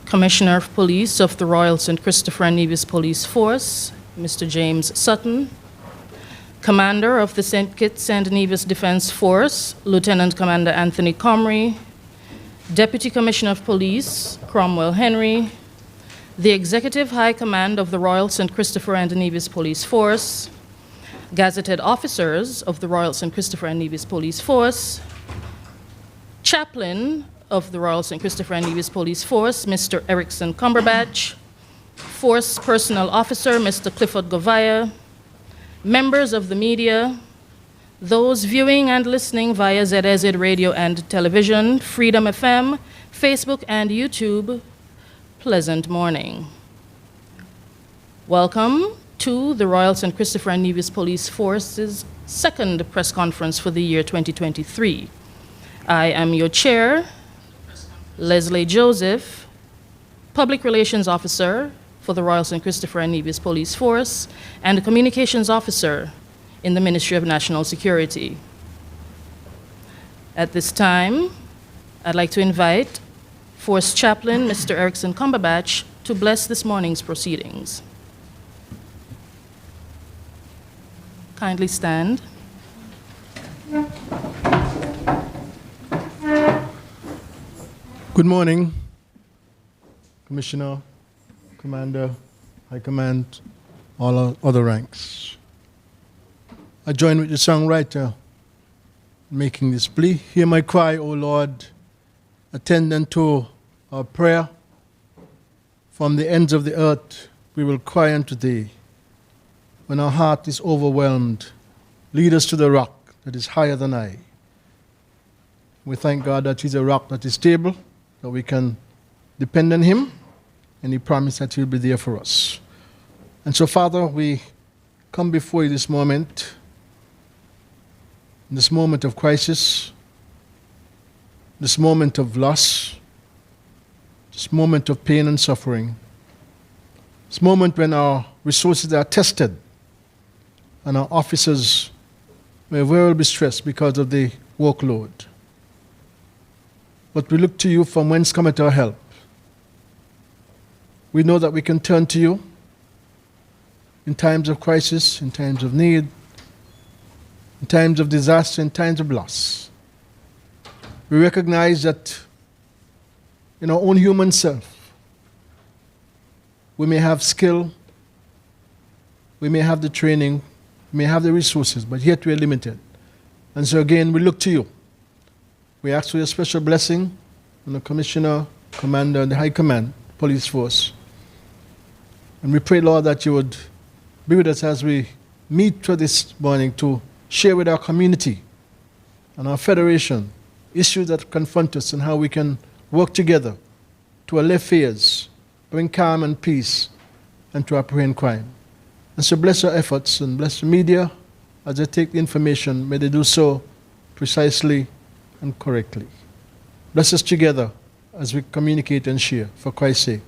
Commissioner of Police of the Royal St. Christopher and Nevis Police Force, Mr. James Sutton, Commander of the St. Kitts and Nevis Defense Force, Lieutenant Commander Anthony Comrie, Deputy Commissioner of Police, Cromwell Henry, the Executive High Command of the Royal St. Christopher and Nevis Police Force, gazetted officers of the Royal St. Christopher and Nevis Police Force, Chaplain of the Royal St. Christopher and Nevis Police Force, Mr. Erickson Cumberbatch, Force Personnel Officer, Mr. Clifford Govaya, members of the media, those viewing and listening via ZSZ Radio and Television, Freedom FM, Facebook, and YouTube, pleasant morning. Welcome to the Royal St. Christopher and Nevis Police Force's second press conference for the year 2023. I am your chair, Leslie Joseph, Public Relations Officer for the Royal St. Christopher and Nevis Police Force and Communications Officer in the Ministry of National Security. At this time, I'd like to invite Force Chaplain Mr. Erickson Cumberbatch to bless this morning's proceedings. Kindly stand. Good morning, Commissioner, Commander, High Command, all other ranks. I join with the songwriter making this plea. Hear my cry, O Lord, attend unto our prayer. From the ends of the earth we will cry unto thee. When our heart is overwhelmed, lead us to the rock that is higher than I. We thank God that he's a rock that is stable, that we can depend on him, and he promised that he'll be there for us. And so, Father, we come before you this moment, in this moment of crisis, this moment of loss, this moment of pain and suffering, this moment when our resources are tested and our officers may very well be stressed because of the workload. But we look to you from whence cometh our help. We know that we can turn to you in times of crisis, in times of need, in times of disaster, in times of loss. We recognize that in our own human self, we may have skill, we may have the training, we may have the resources, but yet we are limited. And so again, we look to you. We ask for your special blessing on the Commissioner, Commander, and the High Command, Police Force. And we pray, Lord, that you would be with us as we meet for this morning to share with our community and our federation issues that confront us and how we can work together to allay fears, bring calm and peace, and to apprehend crime. And so bless our efforts and bless the media as they take the information. May they do so precisely and correctly. Bless us together as we communicate and share. For Christ's sake,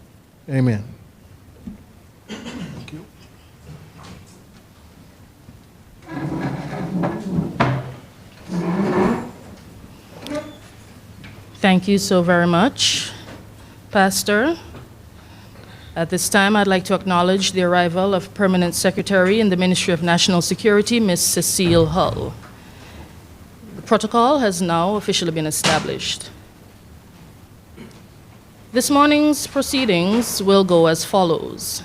amen. Thank you. Thank you so very much, Pastor. At this time, I'd like to acknowledge the arrival of Permanent Secretary in the Ministry of National Security, Ms. Cecile Hull. The protocol has now officially been established. This morning's proceedings will go as follows.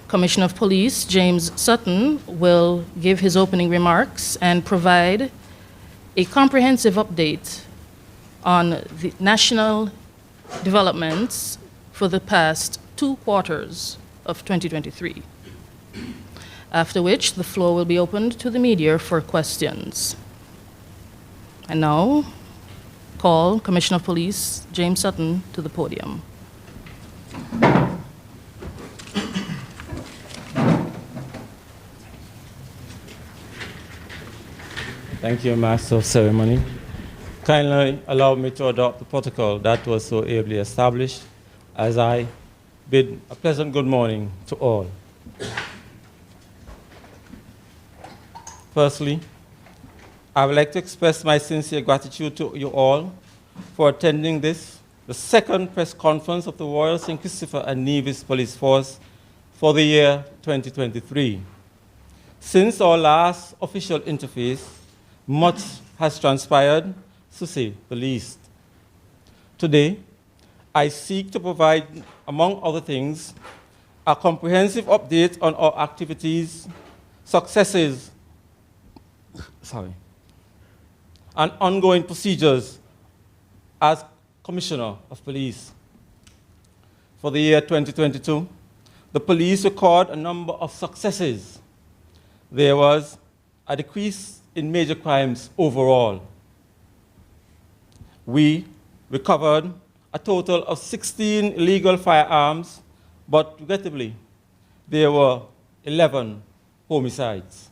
Commissioner of Police James Sutton will give his opening remarks and provide a comprehensive update on the national developments for the past 2 quarters of 2023, after which the floor will be opened to the media for questions. And now, call Commissioner of Police James Sutton to the podium. Thank you, Master of Ceremony. Kindly allow me to adopt the protocol that was so ably established as I bid a pleasant good morning to all. Firstly, I would like to express my sincere gratitude to you all for attending this the second press conference of the Royal St. Christopher and Nevis Police Force for the year 2023. Since our last official interface, much has transpired, to say the least. Today, I seek to provide, among other things, a comprehensive update on our activities, successes, and ongoing procedures as Commissioner of Police. For the year 2022, the police record a number of successes. There was a decrease in major crimes overall. We recovered a total of 16 illegal firearms, but regrettably, there were 11 homicides.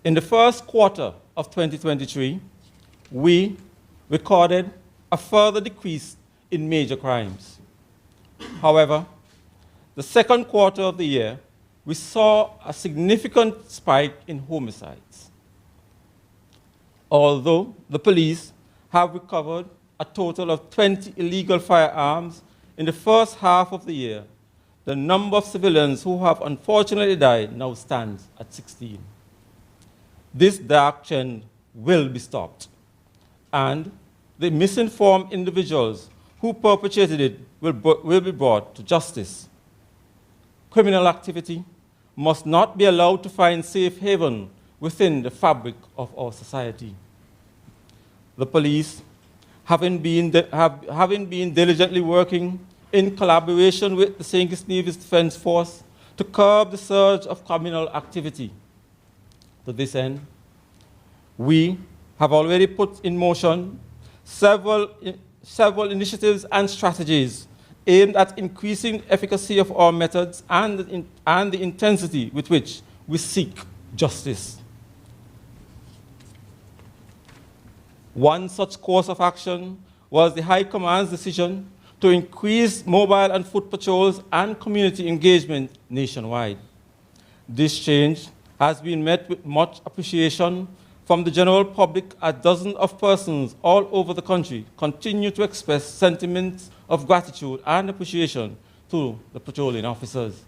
In the first quarter of 2023, we recorded a further decrease in major crimes. However, the second quarter of the year, we saw a significant spike in homicides. Although the police have recovered a total of 20 illegal firearms in the first half of the year, the number of civilians who have unfortunately died now stands at 16. This dark trend will be stopped, and the misinformed individuals who perpetrated it will be brought to justice. Criminal activity must not be allowed to find safe haven within the fabric of our society. The police, having been diligently working in collaboration with the St. Kitts Nevis Defence Force to curb the surge of criminal activity. To this end, we have already put in motion several initiatives and strategies aimed at increasing the efficacy of our methods and the intensity with which we seek justice. One such course of action was the High Command's decision to increase mobile and foot patrols and community engagement nationwide. This change has been met with much appreciation from the general public, as dozens of persons all over the country continue to express sentiments of gratitude and appreciation to the patrolling officers.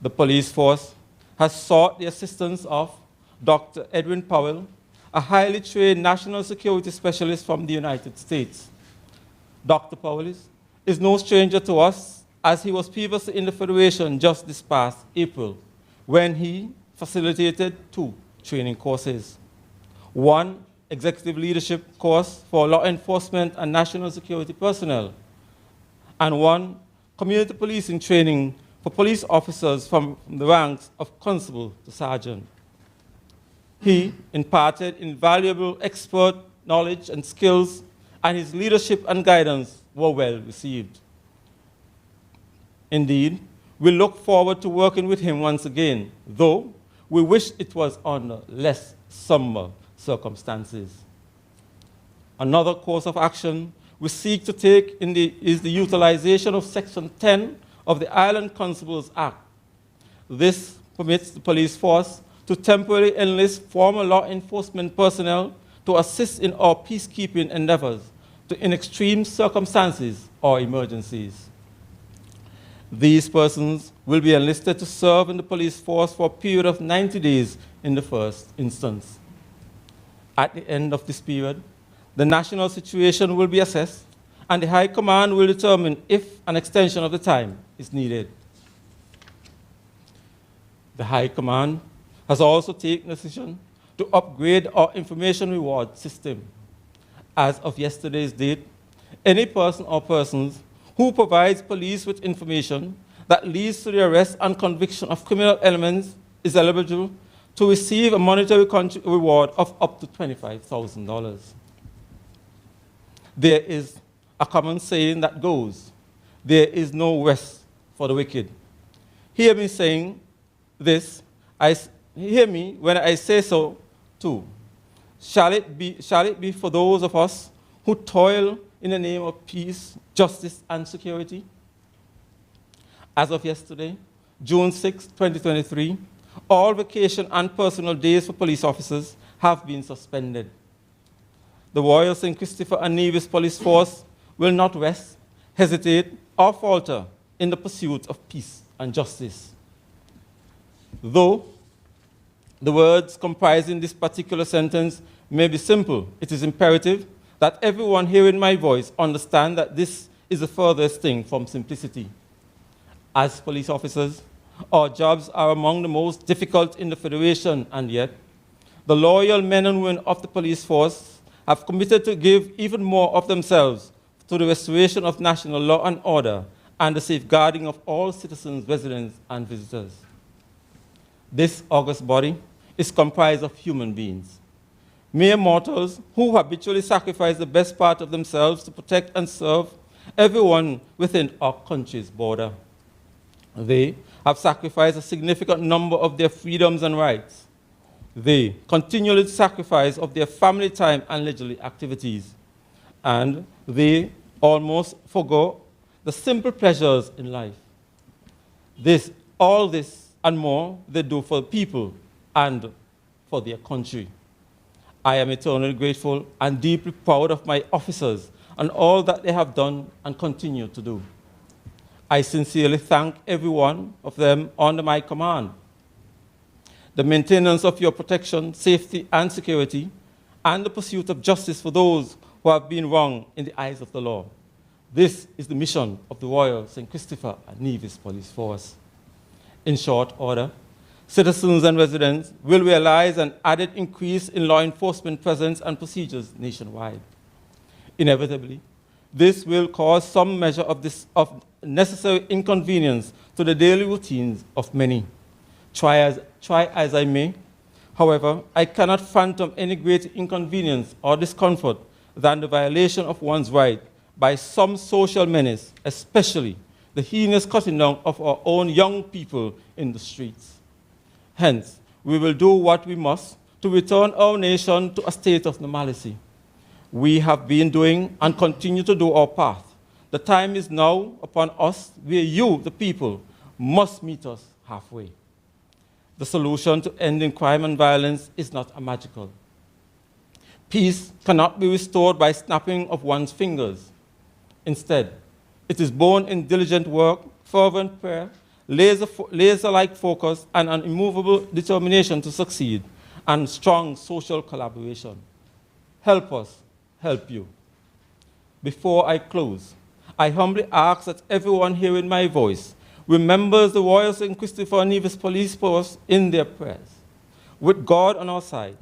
The police force has sought the assistance of Dr. Edwin Powell, a highly trained national security specialist from the United States. Dr. Powell is no stranger to us, as he was previously in the Federation just this past April, when he facilitated 2 training courses. One executive leadership course for law enforcement and national security personnel, and one community policing training for police officers from the ranks of constable to sergeant. He imparted invaluable expert knowledge and skills, and his leadership and guidance were well received. Indeed, we look forward to working with him once again, though we wish it was under less somber circumstances. Another course of action we seek to take is the utilization of Section 10 of the Island Constables Act. This permits the police force to temporarily enlist former law enforcement personnel to assist in our peacekeeping endeavors in extreme circumstances or emergencies. These persons will be enlisted to serve in the police force for a period of 90 days in the first instance. At the end of this period, the national situation will be assessed, and the High Command will determine if an extension of the time is needed. The High Command has also taken a decision to upgrade our information reward system. As of yesterday's date, any person or persons who provides police with information that leads to the arrest and conviction of criminal elements is eligible to receive a monetary reward of up to $25,000. There is a common saying that goes, "There is no rest for the wicked." Hear me saying this, hear me when I say so too. Shall it be for those of us who toil in the name of peace, justice, and security? As of yesterday, June 6, 2023, all vacation and personal days for police officers have been suspended. the Royal St. Christopher and Nevis Police Force will not rest, hesitate, or falter in the pursuit of peace and justice. Though the words comprising this particular sentence may be simple, it is imperative that everyone hearing my voice understand that this is the furthest thing from simplicity. As police officers, our jobs are among the most difficult in the Federation, and yet the loyal men and women of the police force have committed to give even more of themselves to the restoration of national law and order and the safeguarding of all citizens, residents, and visitors. This august body is comprised of human beings, mere mortals who habitually sacrifice the best part of themselves to protect and serve everyone within our country's border. They have sacrificed a significant number of their freedoms and rights. They continually sacrifice of their family time and leisurely activities. And they almost forgo the simple pleasures in life. All this and more they do for the people and for their country. I am eternally grateful and deeply proud of my officers and all that they have done and continue to do. I sincerely thank every one of them under my command. The maintenance of your protection, safety, and security, and the pursuit of justice for those who have been wronged in the eyes of the law. This is the mission of the Royal St. Christopher and Nevis Police Force. In short order, citizens and residents will realize an added increase in law enforcement presence and procedures nationwide. Inevitably, this will cause some measure of necessary inconvenience to the daily routines of many. Try as I may, however, I cannot fathom any greater inconvenience or discomfort than the violation of one's right by some social menace, especially the heinous cutting down of our own young people in the streets. Hence, we will do what we must to return our nation to a state of normalcy. We have been doing and continue to do our part. The time is now upon us where you, the people, must meet us halfway. The solution to ending crime and violence is not a magical. Peace cannot be restored by snapping of one's fingers. Instead, it is born in diligent work, fervent prayer, laser-like focus, and an immovable determination to succeed, and strong social collaboration. Help us help you. Before I close, I humbly ask that everyone hearing my voice remembers the Royal St. Christopher and Nevis Police Force in their prayers. With God on our side,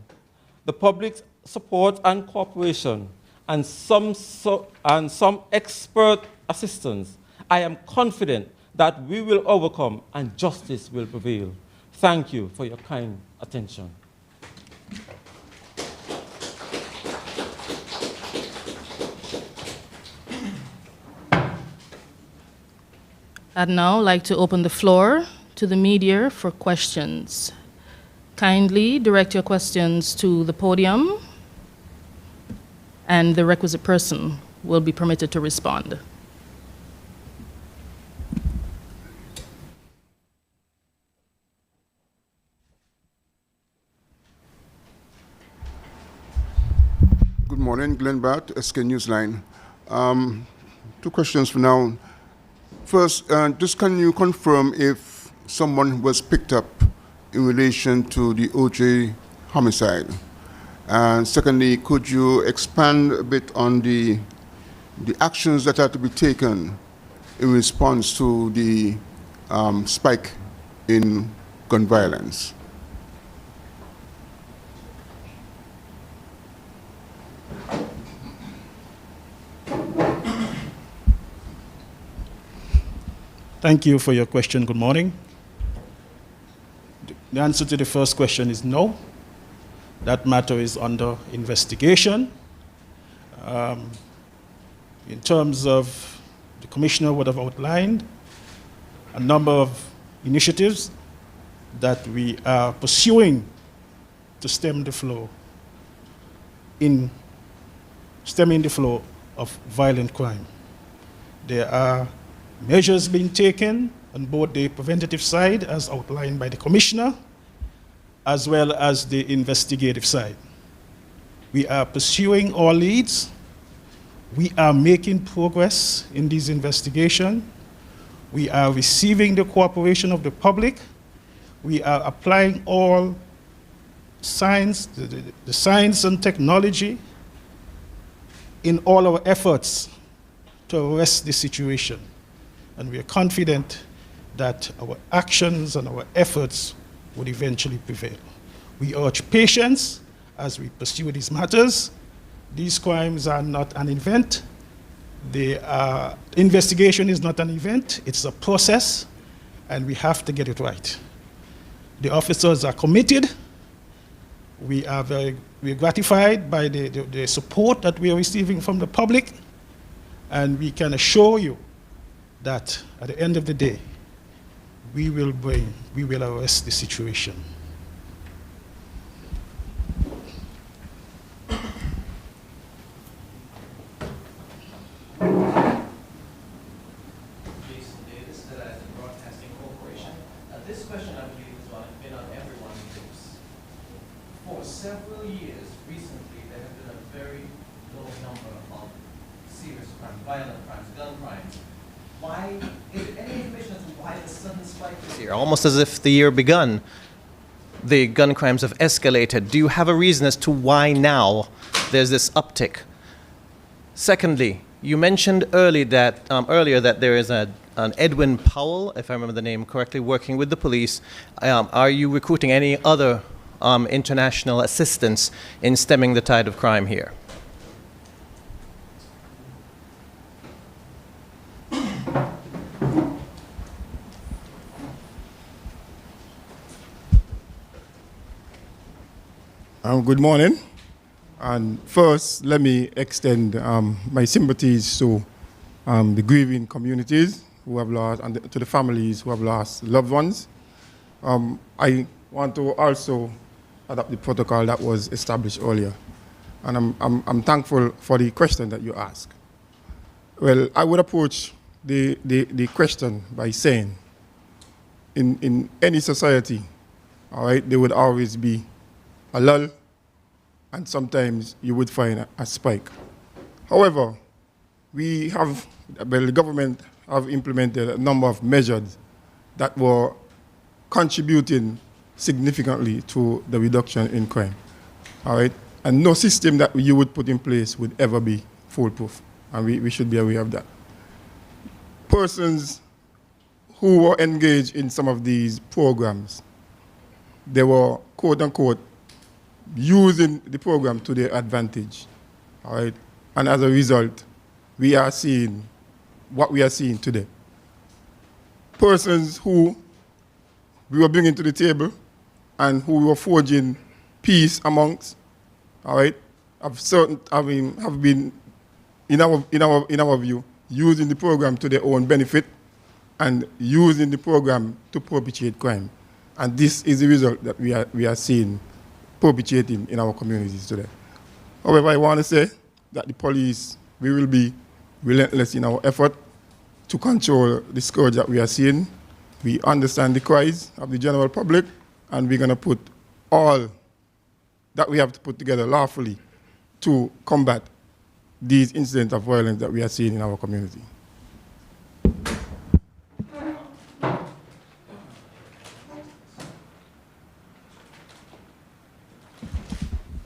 the public's support and cooperation, and some expert assistance, I am confident that we will overcome and justice will prevail. Thank you for your kind attention. I'd now like to open the floor to the media for questions. Kindly direct your questions to the podium, and the requisite person will be permitted to respond. Good morning, Glenn Bart, SK Newsline. 2 questions for now. First, just can you confirm if someone was picked up in relation to the OJ homicide? And secondly, could you expand a bit on the actions that are to be taken in response to the spike in gun violence? Thank you for your question. Good morning. The answer to the first question is no. That matter is under investigation. In terms of, the Commissioner would have outlined a number of initiatives that we are pursuing to stemming the flow of violent crime. There are measures being taken on both the preventative side, as outlined by the Commissioner, as well as the investigative side. We are pursuing all leads. We are making progress in this investigation. We are receiving the cooperation of the public. We are applying all science, the science and technology in all our efforts to arrest the situation. And we are confident that our actions and our efforts would eventually prevail. We urge patience as we pursue these matters. These crimes are not an event. Investigation is not an event, it's a process, and we have to get it right. The officers are committed. We are gratified by the support that we are receiving from the public, and we can assure you that at the end of the day, we will arrest the situation. This question, I believe, has been on everyone's lips. For several years recently, there have been a very low number of serious crimes, violent crimes, gun crimes. Why, is there any information as to why the sudden spike this year? Almost as if the year begun, the gun crimes have escalated. Do you have a reason as to why now there's this uptick? Secondly, you mentioned earlier that there is an Edwin Powell, if I remember the name correctly, working with the police. Are you recruiting any other international assistance in stemming the tide of crime here? Good morning. And first, let me extend my sympathies to the grieving communities who have lost, and to the families who have lost loved ones. I want to also adopt the protocol that was established earlier. And I'm thankful for the question that you asked. Well, I would approach the question by saying, in any society, all right, there would always be a lull, and sometimes you would find a spike. However, the government have implemented a number of measures that were contributing significantly to the reduction in crime. All right? And no system that you would put in place would ever be foolproof. And we should be aware of that. Persons who were engaged in some of these programs, they were, quote unquote, using the program to their advantage. All right? And as a result, we are seeing what we are seeing today. Persons who we were bringing to the table and who we were forging peace amongst, all right, have been, in our view, using the program to their own benefit and using the program to perpetuate crime. And this is the result that we are seeing perpetuating in our communities today. However, I want to say that the police, we will be relentless in our effort to control the scourge that we are seeing. We understand the cries of the general public, and we're going to put all that we have to put together lawfully to combat these incidents of violence that we are seeing in our community.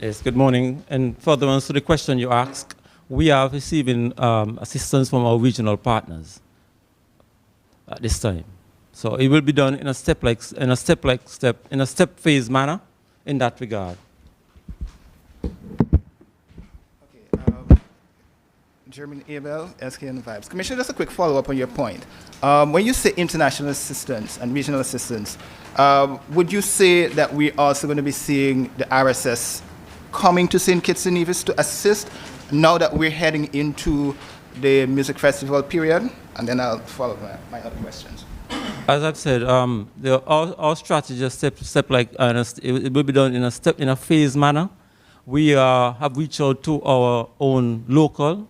Yes, good morning. And further to the question you asked, we are receiving assistance from our regional partners at this time. So it will be done in a step phase manner in that regard. Okay, German Abel, SKN Vibes. Commissioner, just a quick follow-up on your point. When you say international assistance and regional assistance, would you say that we're also going to be seeing the RSS coming to St. Kitts and Nevis to assist now that we're heading into the music festival period? And then I'll follow my other questions. As I've said, our strategy is step like it will be done in a phased manner. We have reached out to our own local,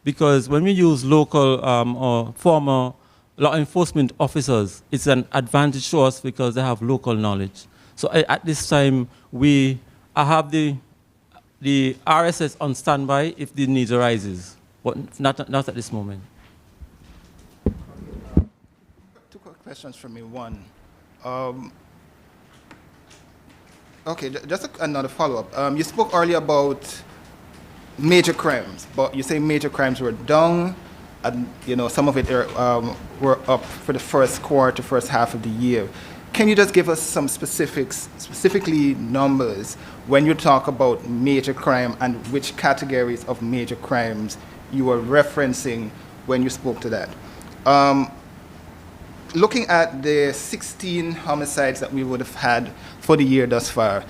because when we use local or former law enforcement officers, it's an advantage to us because they have local knowledge. So at this time, I have the the RSS on standby if the need arises, but not at this moment. Two quick questions from me. One, okay, just another follow-up. You spoke earlier about major crimes, but you say major crimes were down, and some of it were up for the first quarter, first half of the year. Can you just give us some specifics, specifically numbers, when you talk about major crime and which categories of major crimes you were referencing when you spoke to that? Looking at the 16 homicides that we would have had for the year thus far,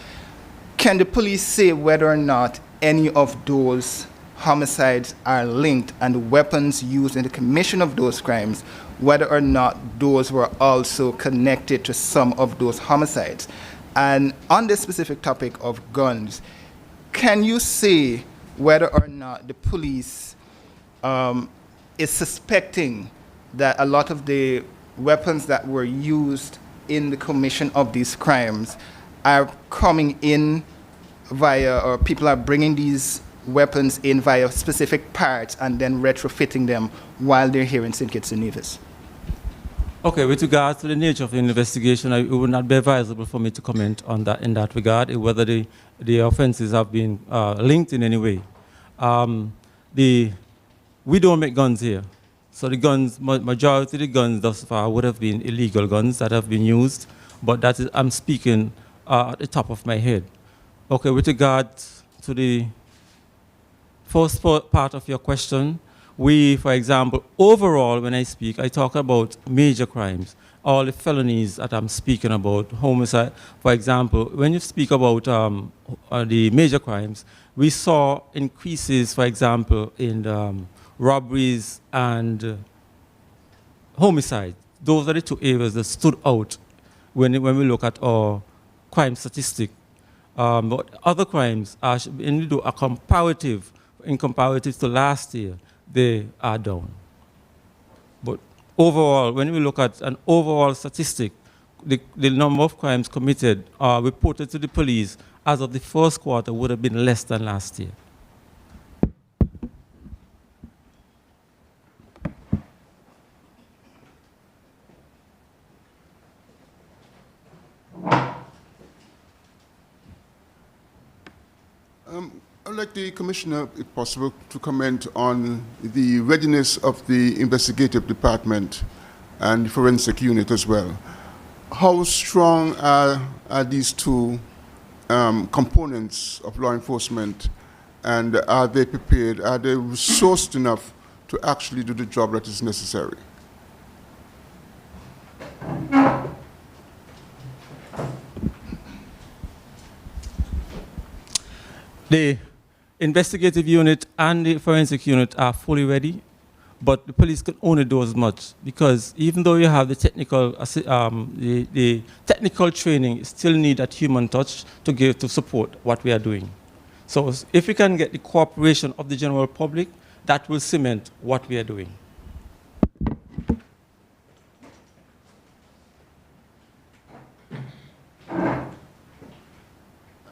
can the police say whether or not any of those homicides are linked, and weapons used in the commission of those crimes, whether or not those were also connected to some of those homicides? And on this specific topic of guns, can you say whether or not the police is suspecting that a lot of the weapons that were used in the commission of these crimes are coming in via, or people are bringing these weapons in via specific parts and then retrofitting them while they're here in St. Kitts and Nevis? Okay, with regards to the nature of the investigation, it would not be advisable for me to comment on that in that regard, whether the offenses have been linked in any way. We don't make guns here. So the guns, majority of the guns thus far would have been illegal guns that have been used, but that is, I'm speaking at the top of my head. Okay, with regard to the first part of your question, we, for example, overall, when I speak, I talk about major crimes, all the felonies that I'm speaking about, homicide. For example, when you speak about the major crimes, we saw increases, for example, in robberies and homicide. Those are the two areas that stood out when we look at our crime statistic. But other crimes are, when we do a comparative, in comparative to last year, they are down. But overall, when we look at an overall statistic, the number of crimes committed or reported to the police as of the first quarter would have been less than last year. I'd like the Commissioner, if possible, to comment on the readiness of the investigative department and the forensic unit as well. How strong are these two components of law enforcement, and are they prepared, are they resourced enough to actually do the job that is necessary? The investigative unit and the forensic unit are fully ready, but the police can only do as much, because even though you have the technical training, you still need that human touch to support what we are doing. So if we can get the cooperation of the general public, that will cement what we are doing.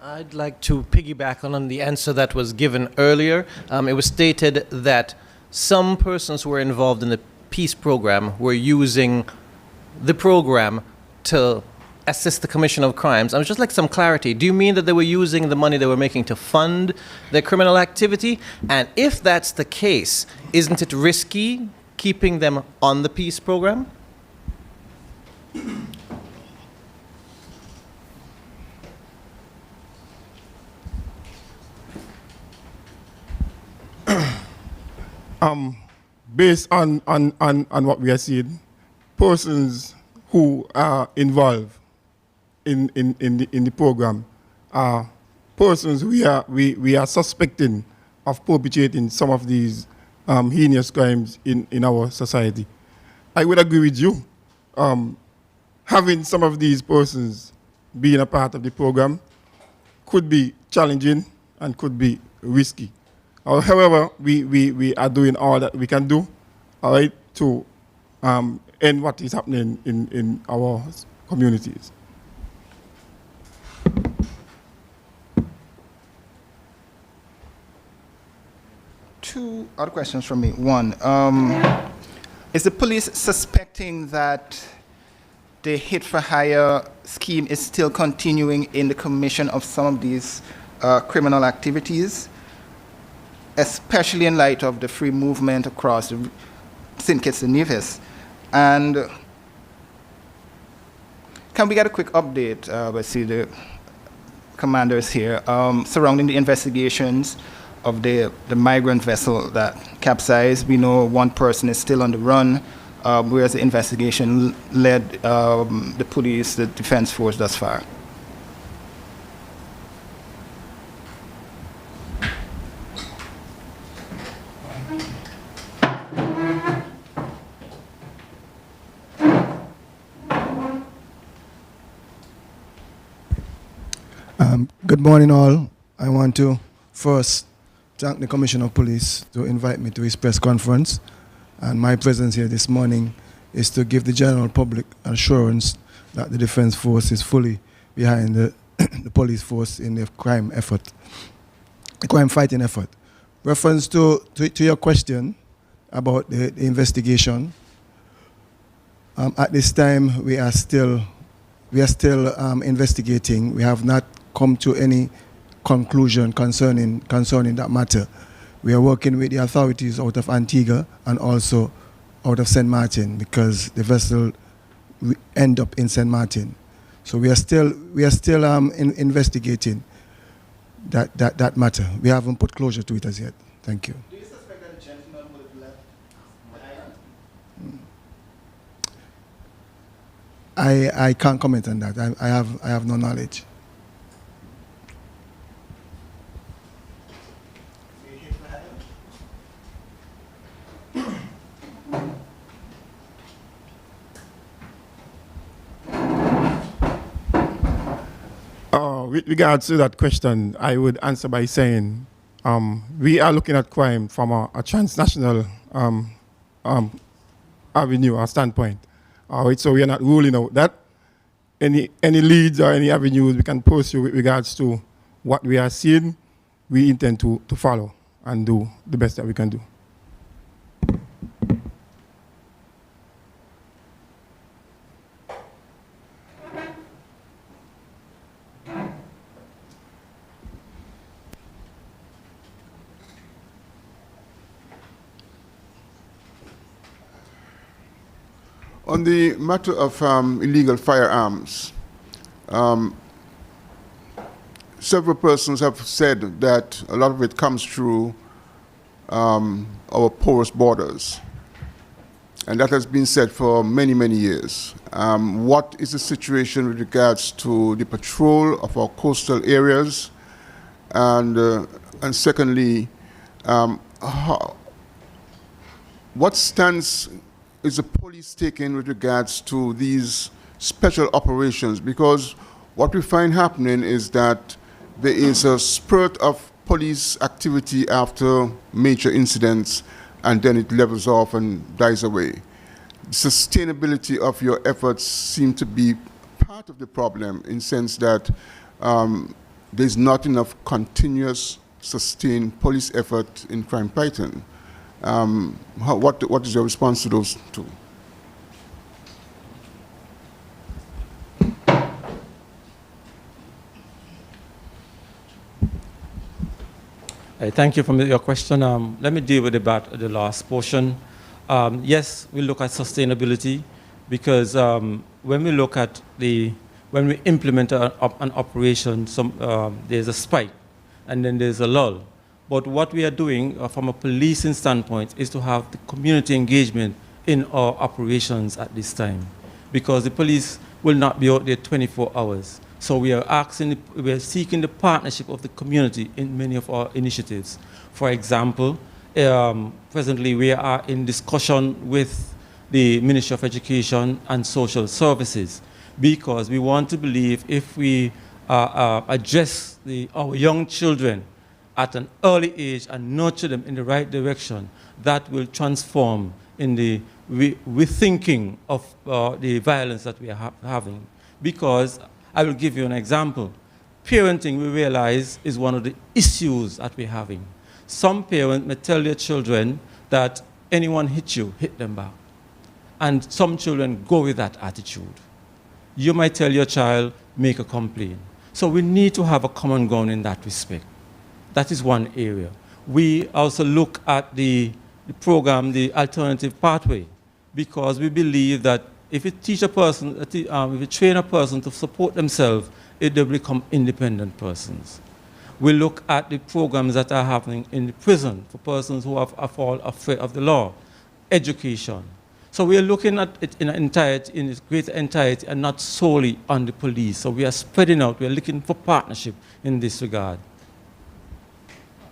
I'd like to piggyback on the answer that was given earlier. It was stated that some persons who were involved in the peace program were using the program to assist the commission of crimes. I would just like some clarity. Do you mean that they were using the money they were making to fund their criminal activity? And if that's the case, isn't it risky keeping them on the peace program? Based on what we are seeing, persons who are involved in the program are persons we are suspecting of perpetrating some of these heinous crimes in our society. I would agree with you. Having some of these persons being a part of the program could be challenging and could be risky. However, we are doing all that we can do, all right, to end what is happening in our communities. two other questions from me. One, is the police suspecting that the hit for hire scheme is still continuing in the commission of some of these criminal activities, especially in light of the free movement across the St. Kitts and Nevis? And can we get a quick update? I see the commanders here surrounding the investigations of the migrant vessel that capsized. We know one person is still on the run, whereas the investigation led the police, the defense force thus far. Good morning, all. I want to first thank the Commissioner of Police to invite me to his press conference. And my presence here this morning is to give the general public assurance that the Defense Force is fully behind the police force in the crime fighting effort. Reference to your question about the investigation, at this time we are still investigating. We have not come to any conclusion concerning that matter. We are working with the authorities out of Antigua and also out of St. Martin, because the vessel end up in St. Martin. So we are still investigating that matter. We haven't put closure to it as yet. Thank you. Do you suspect that the gentleman would have left the island? I can't comment on that. I have no knowledge. With regards to that question, I would answer by saying we are looking at crime from a transnational avenue or standpoint. So we are not ruling out that any leads or any avenues we can pursue with regards to what we are seeing, we intend to follow and do the best that we can do. On the matter of illegal firearms, several persons have said that a lot of it comes through our porous borders. And that has been said for many, many years. What is the situation with regards to the patrol of our coastal areas? And secondly, what stance is the police taking with regards to these special operations? Because what we find happening is that there is a spurt of police activity after major incidents, and then it levels off and dies away. Sustainability of your efforts seem to be part of the problem, in the sense that there's not enough continuous, sustained police effort in crime fighting. What is your response to those two? Thank you for your question. Let me deal with the last portion. Yes, we look at sustainability, because when we look at when we implement an operation, there's a spike and then there's a lull. But what we are doing from a policing standpoint is to have the community engagement in our operations at this time, because the police will not be out there 24 hours. So we are seeking the partnership of the community in many of our initiatives. For example, presently we are in discussion with the Ministry of Education and Social Services, because we want to believe if we address our young children at an early age and nurture them in the right direction, that will transform in the rethinking of the violence that we are having. Because I will give you an example. Parenting, we realize, is one of the issues that we're having. Some parents may tell their children that anyone hit you, hit them back. And some children go with that attitude. You might tell your child, make a complaint. So we need to have a common ground in that respect. That is one area. We also look at the program, the alternative pathway, because we believe that if you teach a person, if you train a person to support themselves, they will become independent persons. We look at the programs that are happening in the prison for persons who are afraid of the law, education. So we are looking at it in entirety, in its greater entirety, and not solely on the police. So we are spreading out. We are looking for partnership in this regard.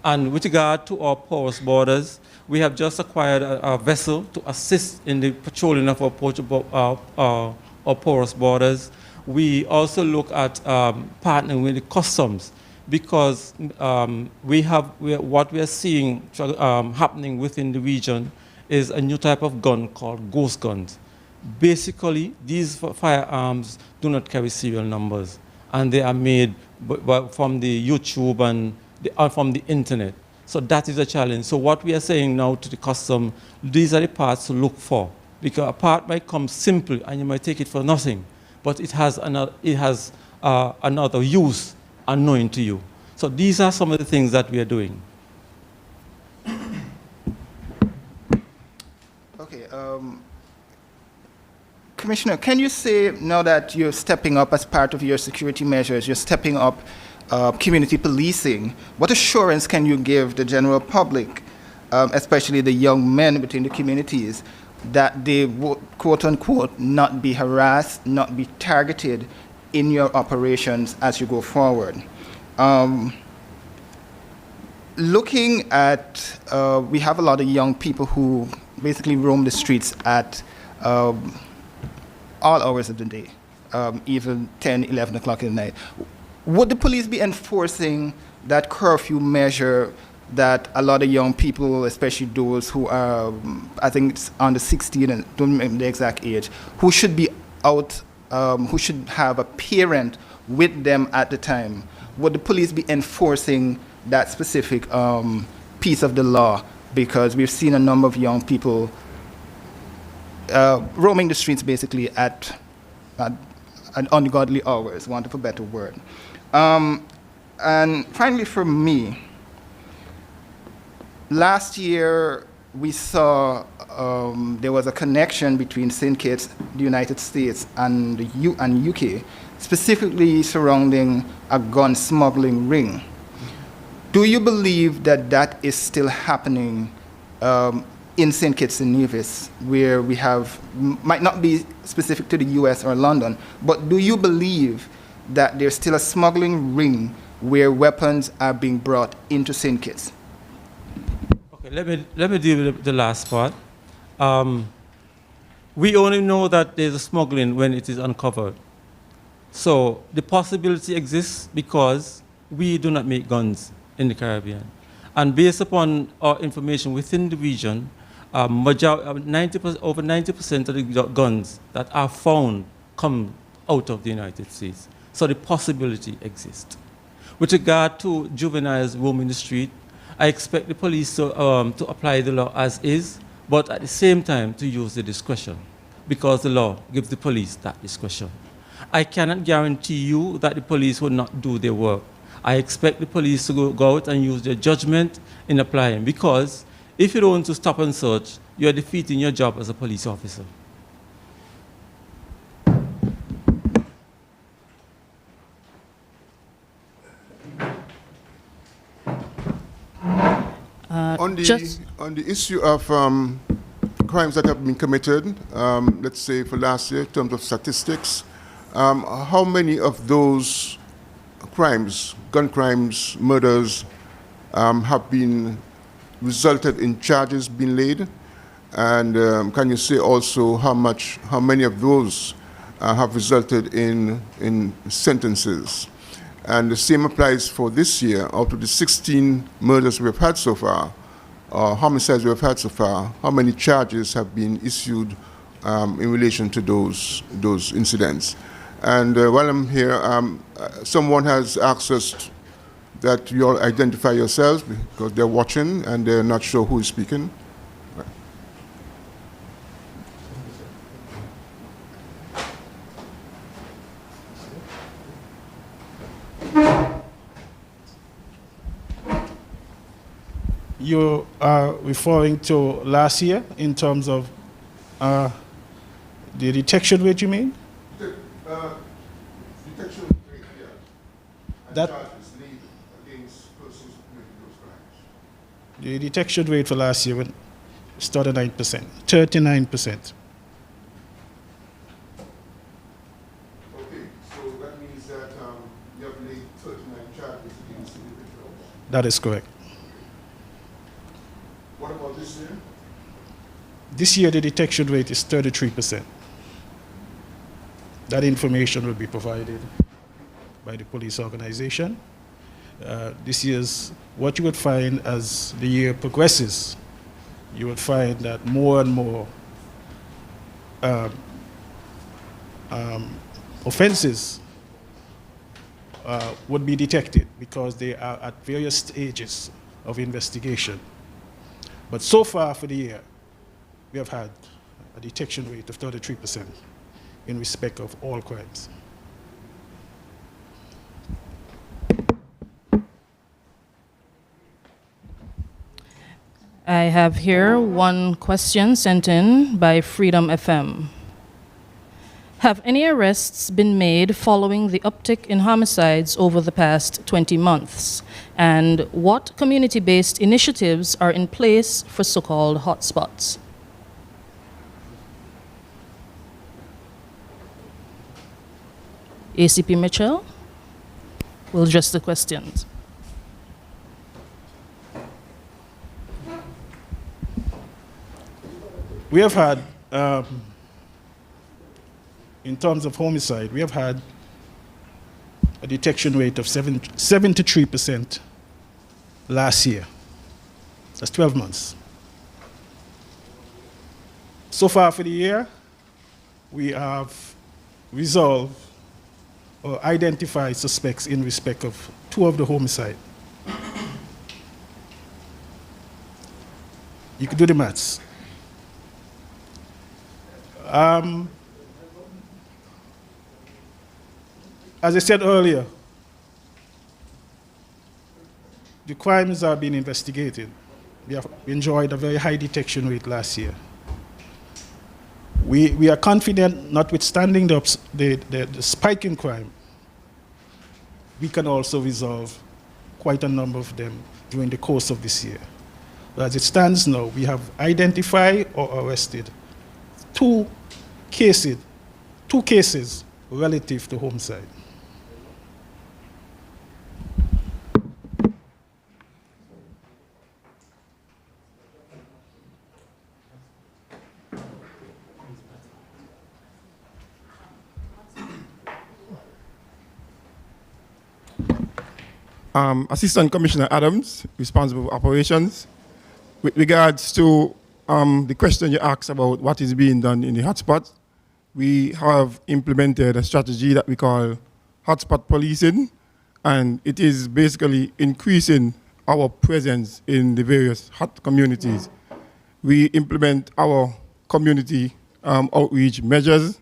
And with regard to our porous borders, we have just acquired a vessel to assist in the patrolling of our porous borders. We also look at partnering with the customs, because what we are seeing happening within the region is a new type of gun called ghost guns. Basically, these firearms do not carry serial numbers, and they are made from the YouTube and from the internet. So that is a challenge. So what we are saying now to the custom, these are the parts to look for, because a part might come simple and you might take it for nothing, but it has another use unknown to you. So these are some of the things that we are doing. Okay. Commissioner, can you say, now that you're stepping up as part of your security measures, you're stepping up community policing, what assurance can you give the general public, especially the young men within the communities, that they would, quote unquote, not be harassed, not be targeted in your operations as you go forward? Looking at, we have a lot of young people who basically roam the streets at all hours of the day, even 10, 11 o'clock in the night. Would the police be enforcing that curfew measure that a lot of young people, especially those who are, I think it's under 16 and don't remember the exact age, who should be out, who should have a parent with them at the time? Would the police be enforcing that specific piece of the law? Because we've seen a number of young people roaming the streets basically at ungodly hours, want of a better word. And finally for me, last year we saw there was a connection between St. Kitts, the United States, and the UK, specifically surrounding a gun smuggling ring. Do you believe that that is still happening in St. Kitts and Nevis, where we have, might not be specific to the US or London, but do you believe that there's still a smuggling ring where weapons are being brought into St. Kitts? Okay, let me deal with the last part. We only know that there's a smuggling when it is uncovered. So the possibility exists because we do not make guns in the Caribbean. And based upon our information within the region, over 90% of the guns that are found come out of the United States. So the possibility exists. With regard to juveniles roaming the street, I expect the police to apply the law as is, but at the same time to use the discretion, because the law gives the police that discretion. I cannot guarantee you that the police will not do their work. I expect the police to go out and use their judgment in applying, because if you don't want to stop and search, you are defeating your job as a police officer. On the issue of crimes that have been committed, let's say for last year, in terms of statistics, how many of those crimes, gun crimes, murders, have been resulted in charges being laid? And can you say also how many of those have resulted in sentences? And the same applies for this year. Out of the 16 murders we've had so far, homicides we've had so far, how many charges have been issued in relation to those incidents? And while I'm here, someone has asked us that you all identify yourselves because they're watching and they're not sure who is speaking. You are referring to last year in terms of the detection rate, you mean? Detection rate, yeah. And That- charges laid against persons who commit those crimes. The detection rate for last year was 39%. 39%. Okay, so that means that you have laid 39 charges against individuals. That is correct. What about this year? This year, the detection rate is 33%. That information will be provided by the police organization. This year's, what you would find as the year progresses, you would find that more and more offenses would be detected because they are at various stages of investigation. But so far for the year, we have had a detection rate of 33% in respect of all crimes. I have here one question sent in by Freedom FM. Have any arrests been made following the uptick in homicides over the past 20 months? And what community-based initiatives are in place for so-called hotspots? ACP Mitchell will address the questions. We have had, in terms of homicide, we have had a detection rate of 73% last year. That's 12 months. So far for the year, we have resolved or identified suspects in respect of 2 of the homicide. You could do the maths. As I said earlier, the crimes are being investigated. We have enjoyed a very high detection rate last year. We are confident, notwithstanding the spike in crime, we can also resolve quite a number of them during the course of this year. But as it stands now, we have identified or arrested two cases relative to homicide. Assistant Commissioner Adams, responsible for operations. With regards to the question you asked about what is being done in the hotspots, we have implemented a strategy that we call hotspot policing, and it is basically increasing our presence in the various hot communities. We implement our community outreach measures.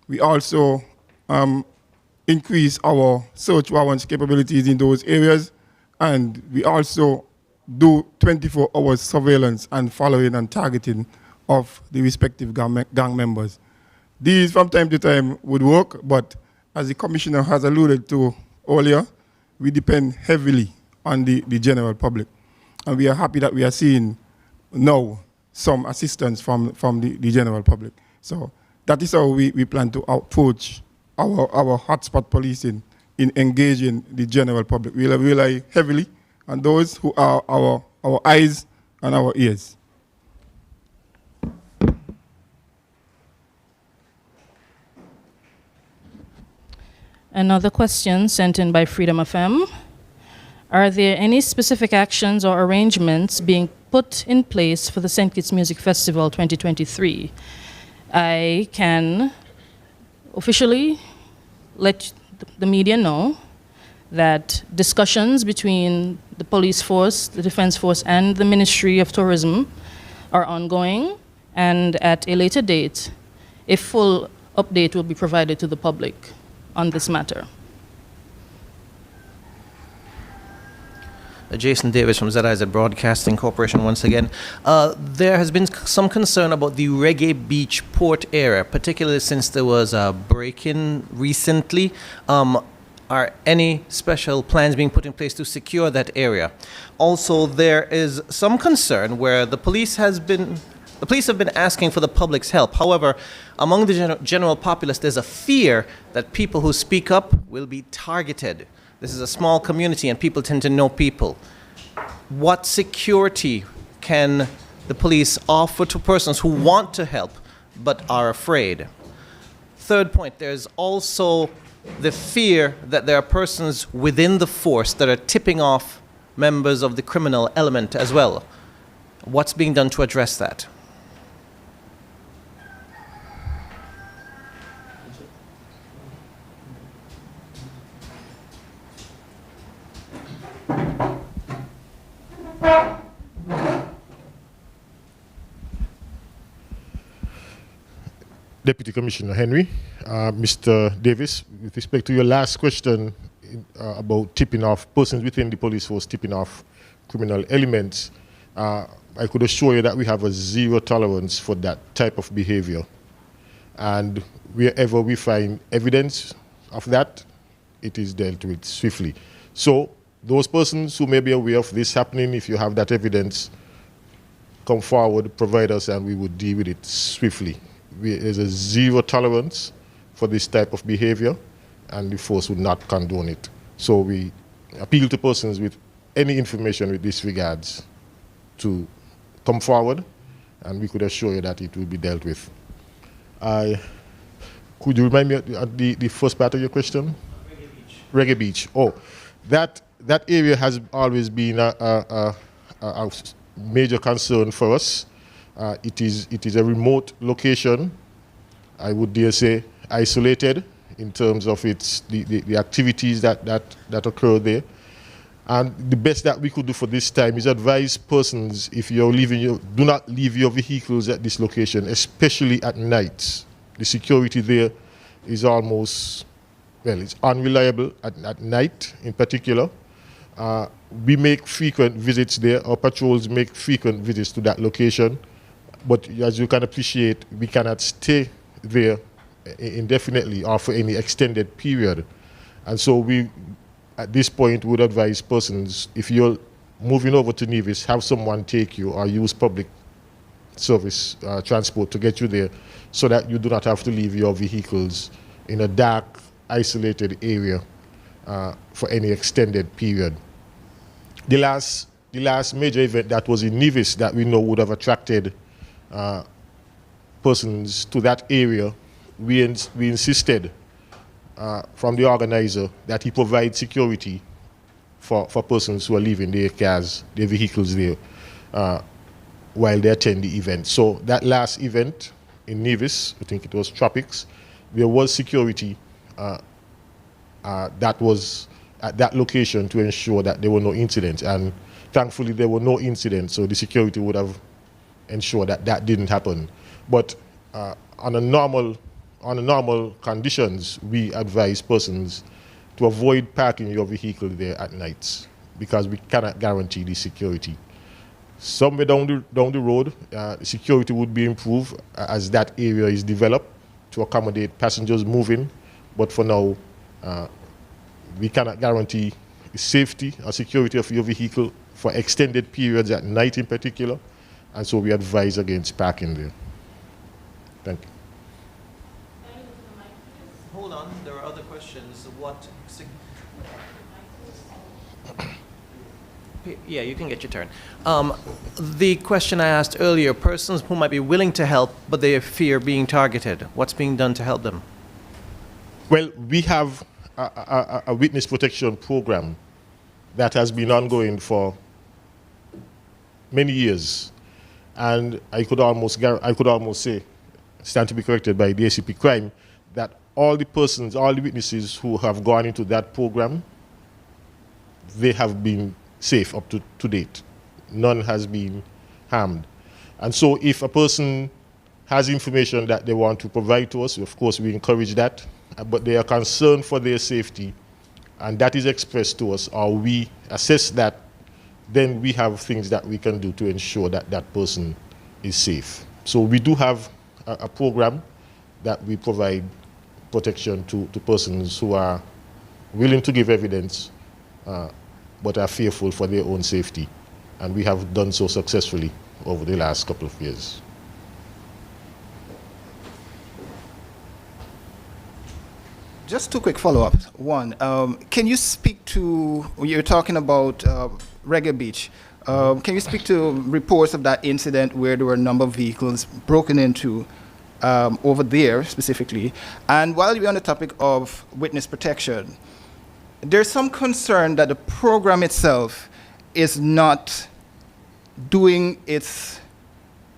We also increase our search warrants capabilities in those areas, and we also do 24 hours surveillance and following and targeting of the respective gang members. These from time to time would work, but as the Commissioner has alluded to earlier, we depend heavily on the general public. And we are happy that we are seeing now some assistance from the general public. So that is how we plan to approach our hotspot policing in engaging the general public. We rely heavily on those who are our eyes and our ears. Another question sent in by Freedom FM. Are there any specific actions or arrangements being put in place for the St. Kitts Music Festival 2023? I can officially let the media know that discussions between the police force, the defense force, and the Ministry of Tourism are ongoing, and at a later date, a full update will be provided to the public on this matter. Jason Davis from ZIZ Broadcasting Corporation once again. There has been some concern about the Reggae Beach port area, particularly since there was a break-in recently. Are any special plans being put in place to secure that area? Also, there is some concern where the police have been asking for the public's help. However, among the general populace, there's a fear that people who speak up will be targeted. This is a small community and people tend to know people. What security can the police offer to persons who want to help but are afraid? Third point, there's also the fear that there are persons within the force that are tipping off members of the criminal element as well. What's being done to address that? Deputy Commissioner Henry, Mr. Davis, with respect to your last question about tipping off persons within the police force, tipping off criminal elements, I could assure you that we have a zero tolerance for that type of behavior. And wherever we find evidence of that, it is dealt with swiftly. So those persons who may be aware of this happening, if you have that evidence, come forward, provide us, and we would deal with it swiftly. There's a zero tolerance for this type of behavior, and the force would not condone it. So we appeal to persons with any information with this regards to come forward, and we could assure you that it will be dealt with. Could you remind me of the first part of your question? Reggae Beach. Reggae Beach. Oh, that area has always been a major concern for us. It is a remote location, I would dare say isolated in terms of the activities that occur there. And the best that we could do for this time is advise persons, if you're do not leave your vehicles at this location, especially at night. The security there is almost, well, it's unreliable at night in particular. We make frequent visits there, our patrols make frequent visits to that location. But as you can appreciate, we cannot stay there indefinitely or for any extended period. And so we, at this point, would advise persons, if you're moving over to Nevis, have someone take you or use public service transport to get you there so that you do not have to leave your vehicles in a dark, isolated area for any extended period. The last major event that was in Nevis that we know would have attracted persons to that area, we insisted from the organizer that he provide security for persons who are leaving their cars, their vehicles there while they attend the event. So that last event in Nevis, I think it was Tropics, there was security that was at that location to ensure that there were no incidents. And thankfully there were no incidents, so the security would have ensure that that didn't happen. But on a normal conditions, we advise persons to avoid parking your vehicle there at nights because we cannot guarantee the security. Somewhere down the road, the security would be improved as that area is developed to accommodate passengers moving. But for now, we cannot guarantee the safety or security of your vehicle for extended periods at night in particular. And so we advise against parking there. Thank you. Hold on, there are other questions. Yeah, you can get your turn. The question I asked earlier, persons who might be willing to help, but they fear being targeted. What's being done to help them? Well, we have a witness protection program that has been ongoing for many years. And I could almost say, stand to be corrected by the ACP Crime, that all the persons, all the witnesses who have gone into that program they have been safe up to date. None has been harmed. And so if a person has information that they want to provide to us, of course we encourage that, but they are concerned for their safety, and that is expressed to us, or we assess that, then we have things that we can do to ensure that that person is safe. So we do have a program that we provide protection to persons who are willing to give evidence, but are fearful for their own safety. And we have done so successfully over the last couple of years. Just two quick follow-ups. One, can you speak to, you're talking about Reggae Beach. Can you speak to reports of that incident where there were a number of vehicles broken into over there specifically? And while we're on the topic of witness protection, there's some concern that the program itself is not doing its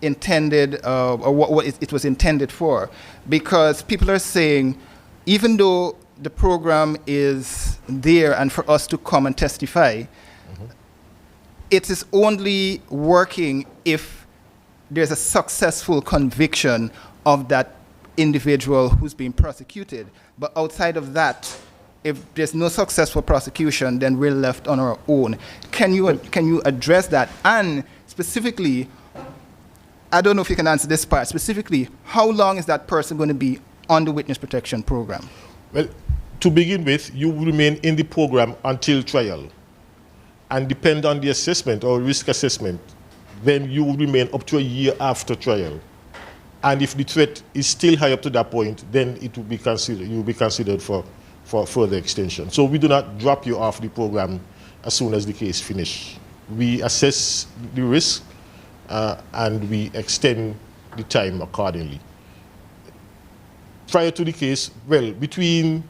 intended, or what it was intended for. Because people are saying, even though the program is there and for us to come and testify, it is only working if there's a successful conviction of that individual who's being prosecuted. But outside of that, if there's no successful prosecution, then we're left on our own. Can you address that? And specifically, I don't know if you can answer this part, specifically, how long is that person going to be on the witness protection program? Well, to begin with, you will remain in the program until trial. And depend on the assessment or risk assessment, then you will remain up to a year after trial. And if the threat is still high up to that point, then it will be considered, you will be considered for further extension. So we do not drop you off the program as soon as the case finishes. We assess the risk and we extend the time accordingly. Prior to the case, well, between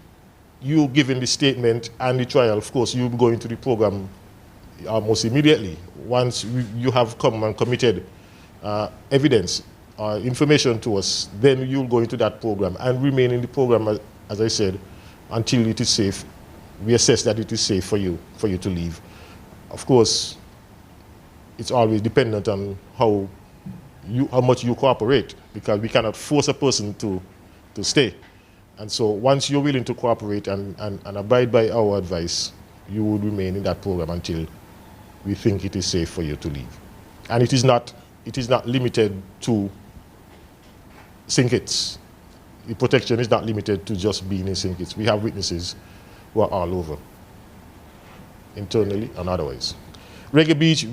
you giving the statement and the trial, of course, you will go into the program almost immediately. Once you have come and committed evidence or information to us, then you'll go into that program and remain in the program, as I said, until it is safe. We assess that it is safe for you to leave. Of course, it's always dependent on how much you cooperate, because we cannot force a person to stay. And so once you're willing to cooperate and abide by our advice, you will remain in that program until we think it is safe for you to leave. And it is not limited to St. Kitts. The protection is not limited to just being in St. Kitts. We have witnesses who are all over, internally and otherwise. Reggae Beach,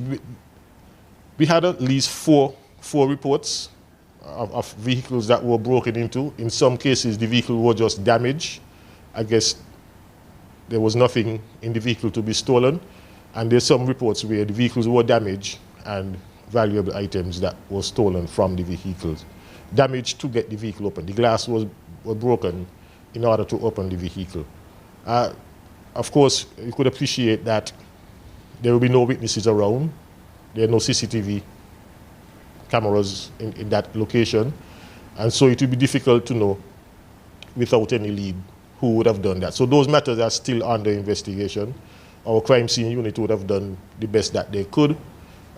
we had at least four reports of vehicles that were broken into. In some cases, the vehicle was just damaged. I guess there was nothing in the vehicle to be stolen. And there's some reports where the vehicles were damaged and valuable items that were stolen from the vehicles. Damaged to get the vehicle open. The glass was broken in order to open the vehicle. Of course, you could appreciate that there will be no witnesses around. There are no CCTV cameras in that location. And so it will be difficult to know without any lead who would have done that. So those matters are still under investigation. Our crime scene unit would have done the best that they could.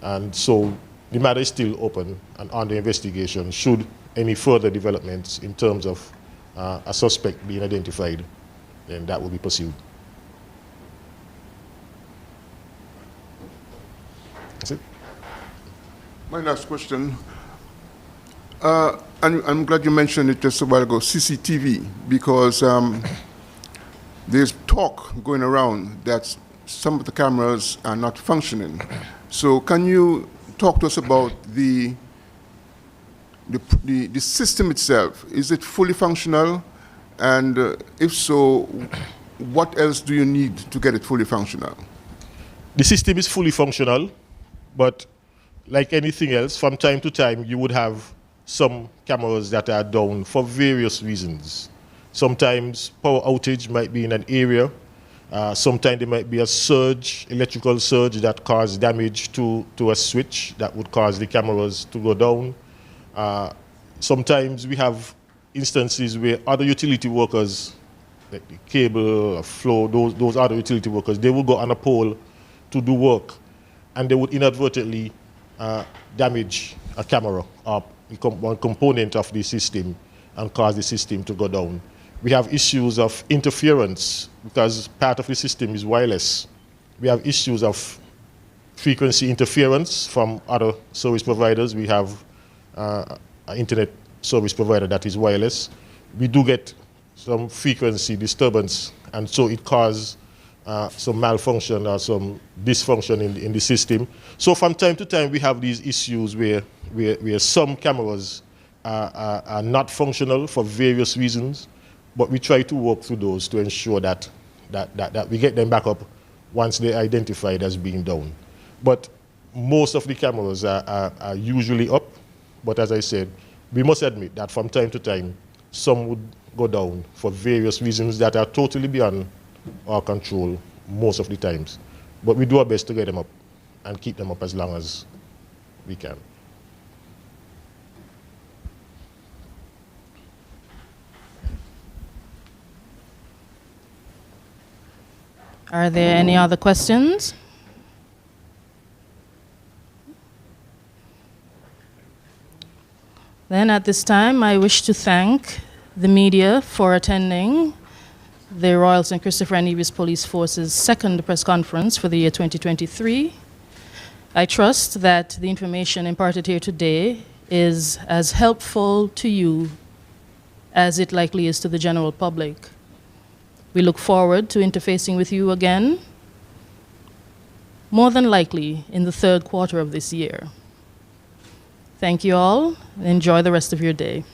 And so the matter is still open and under investigation. Should any further developments in terms of a suspect being identified, then that will be pursued. That's it. My last question, and I'm glad you mentioned it just a while ago, CCTV, because there's talk going around that some of the cameras are not functioning. So can you talk to us about the system itself? Is it fully functional? And if so, what else do you need to get it fully functional? The system is fully functional, but like anything else, from time to time, you would have some cameras that are down for various reasons. Sometimes power outage might be in an area. Sometimes there might be a surge, electrical surge that causes damage to a switch that would cause the cameras to go down. Sometimes we have instances where other utility workers like the cable, flow, those other utility workers, they will go on a pole to do work, and they would inadvertently damage a camera or one component of the system and cause the system to go down. We have issues of interference because part of the system is wireless. We have issues of frequency interference from other service providers. We have an internet service provider that is wireless. We do get some frequency disturbance, and so it causes some malfunction or some dysfunction in the system. So from time to time, we have these issues where some cameras are not functional for various reasons, but we try to work through those to ensure that we get them back up once they're identified as being down. But most of the cameras are usually up, but as I said, we must admit that from time to time, some would go down for various reasons that are totally beyond our control most of the times. But we do our best to get them up and keep them up as long as we can. Are there any other questions? Then at this time, I wish to thank the media for attending the Royal St. Christopher and Nevis Police Force's second press conference for the year 2023. I trust that the information imparted here today is as helpful to you as it likely is to the general public. We look forward to interfacing with you again, more than likely in the third quarter of this year. Thank you all, and enjoy the rest of your day.